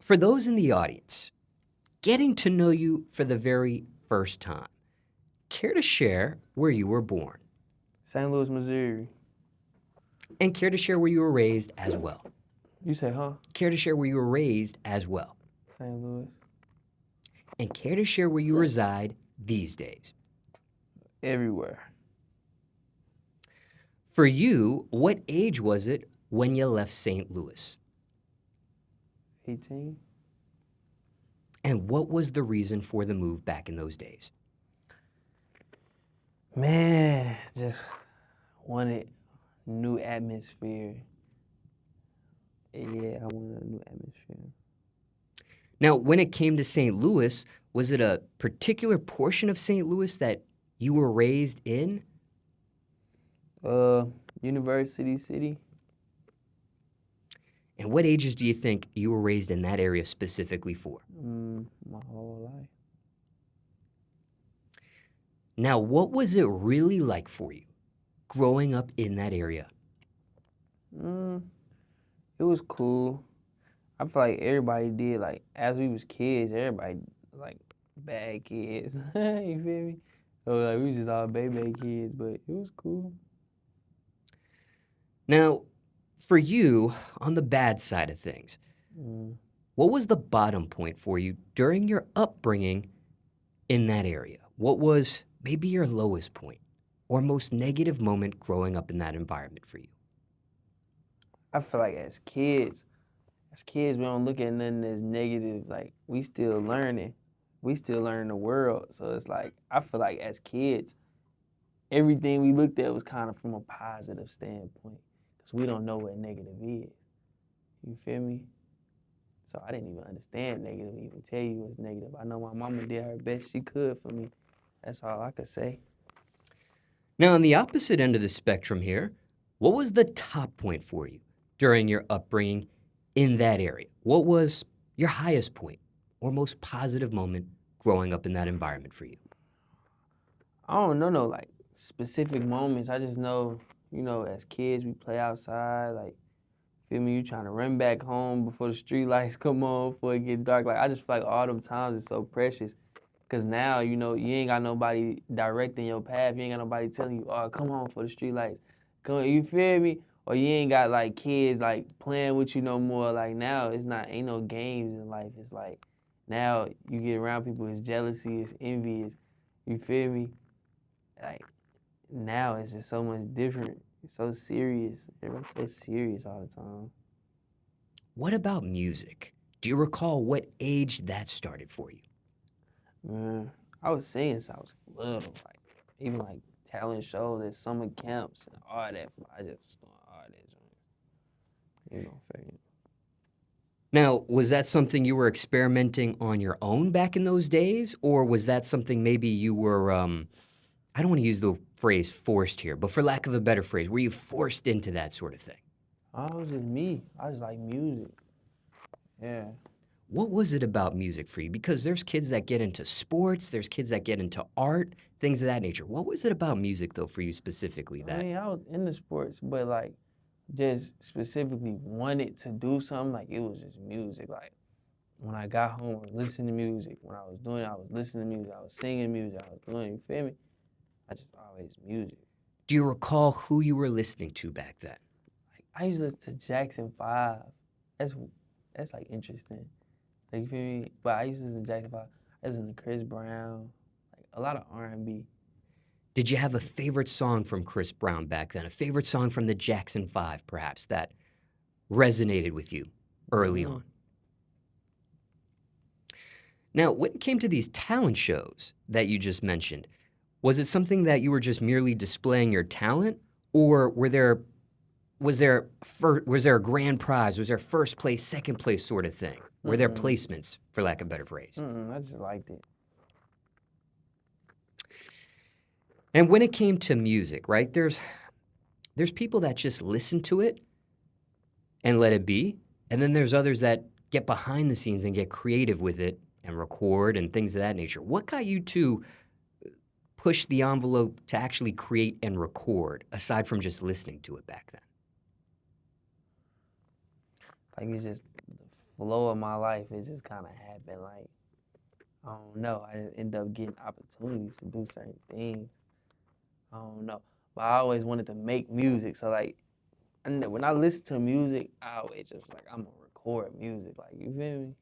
For those in the audience, getting to know you for the very first time, care to share where you were born? St. Louis, Missouri. And care to share where you were raised as well? You say, huh? Care to share where you were raised as well? St. Louis. And care to share where you reside these days? Everywhere. For you, what age was it when you left St. Louis? 18. And what was the reason for the move back in those days? Man, just wanted new atmosphere. Yeah, I wanted a new atmosphere. Now, when it came to St. Louis, was it a particular portion of St. Louis that you were raised in? University City. And what ages do you think you were raised in that area specifically for? My whole life. Now, what was it really like for you growing up in that area? It was cool. I feel like everybody did, like, as we was kids, everybody, like, bad kids. You feel me? So, like, we was just all baby kids, but it was cool. Now, for you, on the bad side of things, what was the bottom point for you during your upbringing in that area? What was maybe your lowest point or most negative moment growing up in that environment for you? I feel like as kids, we don't look at nothing as negative. Like, we still learning. We still learning the world. So it's like, I feel like as kids, everything we looked at was kind of from a positive standpoint. Because we don't know what negative is. You feel me? So I didn't even understand negative, even tell you what's negative. I know my mama did her best she could for me. That's all I could say. Now, on the opposite end of the spectrum here, what was the top point for you during your upbringing in that area? What was your highest point or most positive moment growing up in that environment for you? I don't know no like specific moments. I just know, as kids we play outside, like, feel me, you trying to run back home before the street lights come on, before it get dark. Like, I just feel like all them times is so precious. Cause now, you ain't got nobody directing your path. You ain't got nobody telling you, oh, come on for the street lights. Come, you feel me? Or you ain't got like kids like playing with you no more. Like now ain't no games in life. It's like now you get around people, it's jealousy, it's envy, you feel me? Like now it's just so much different. It's so serious. Everyone's so serious all the time. What about music? Do you recall what age that started for you? Man, I was singing since I was little, like even like talent shows at summer camps and all that. I just was doing all that joint. Fake. Now, was that something you were experimenting on your own back in those days? Or was that something maybe you were, I don't want to use the phrase forced here, but for lack of a better phrase, were you forced into that sort of thing? It was just me. I just like music. Yeah. What was it about music for you? Because there's kids that get into sports, there's kids that get into art, things of that nature. What was it about music, though, for you specifically that? I mean, I was into sports, but like just specifically wanted to do something, like it was just music. Like when I got home, I was listening to music. When I was doing it, I was listening to music. I was singing music. I was doing it, you feel me? I just always music. Do you recall who you were listening to back then? Like I used to listen to Jackson 5. That's like interesting. Like, you feel me? But I used to listen to Jackson 5. I listened to Chris Brown, like a lot of R&B. Did you have a favorite song from Chris Brown back then? A favorite song from the Jackson 5, perhaps, that resonated with you early on? Now, when it came to these talent shows that you just mentioned, was it something that you were just merely displaying your talent, or was there a grand prize? Was there first place, second place sort of thing? Were there placements, for lack of a better phrase? I just liked it. And when it came to music, right, there's people that just listen to it and let it be, and then there's others that get behind the scenes and get creative with it and record and things of that nature. What got you to push the envelope to actually create and record, aside from just listening to it back then? Like, it's just flow of my life. It just kind of happened. Like, I don't know. I just end up getting opportunities to do certain things. I don't know. But I always wanted to make music. So, like, when I listen to music, I always just like, I'm going to record music. Like, you feel me?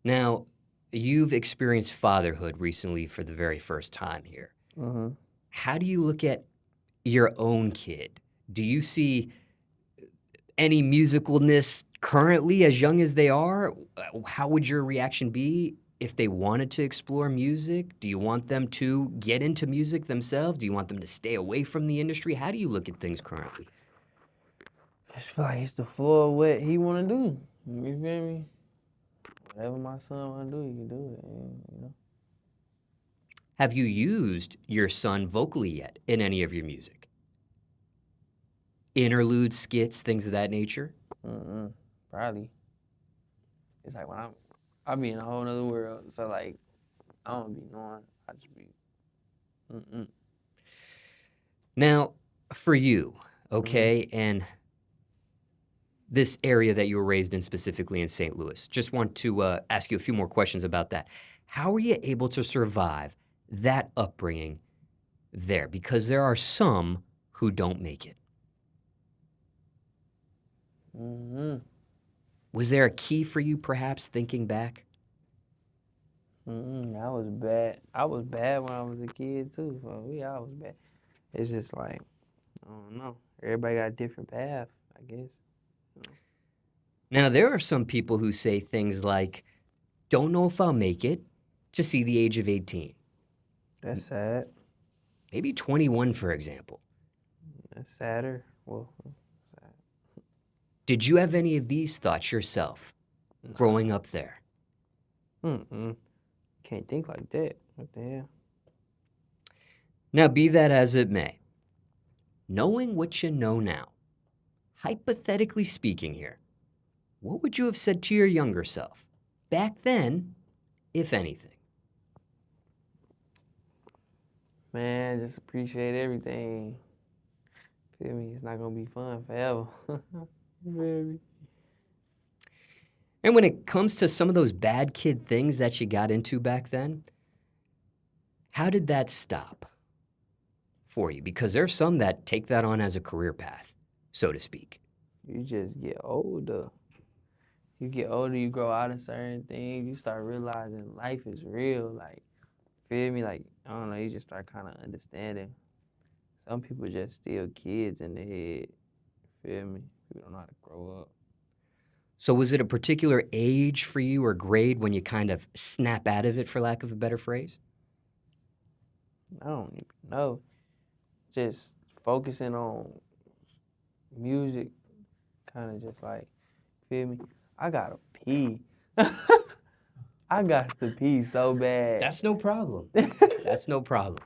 Now, you've experienced fatherhood recently for the very first time here. Mm-hmm. How do you look at your own kid? Do you see any musicalness currently as young as they are? How would your reaction be if they wanted to explore music? Do you want them to get into music themselves? Do you want them to stay away from the industry? How do you look at things currently? Just feel like it's the floor of what he want to do. You feel me? Whatever my son want to do, he can do it. You know? Have you used your son vocally yet in any of your music? Interludes, skits, things of that nature? Probably. It's like when I be in a whole nother world. So like, I don't be knowing. I just be. Now, for you, okay, and this area that you were raised in, specifically in St. Louis, just want to ask you a few more questions about that. How were you able to survive that upbringing there? Because there are some who don't make it. Was there a key for you, perhaps, thinking back? I was bad. I was bad when I was a kid too. So yeah, I was bad. It's just like, I don't know. Everybody got a different path, I guess. Now, there are some people who say things like, don't know if I'll make it to see the age of 18. That's sad. Maybe 21, for example. That's sadder. Well, sad. Did you have any of these thoughts yourself growing up there? Can't think like that. What the hell? Now, be that as it may, knowing what you know now, hypothetically speaking here, what would you have said to your younger self back then, if anything? Man, just appreciate everything. Feel me? It's not gonna be fun forever. You feel me? And when it comes to some of those bad kid things that you got into back then, how did that stop for you? Because there's some that take that on as a career path, so to speak. You just get older. You get older, you grow out of certain things. You start realizing life is real. Like, feel me? Like, I don't know. You just start kind of understanding. Some people just still kids in the head. Feel me? People don't know how to grow up. So was it a particular age for you or grade when you kind of snap out of it, for lack of a better phrase? I don't even know. Just focusing on music, kind of just like, feel me? I gotta pee. I got to pee so bad. That's no problem. That's no problem.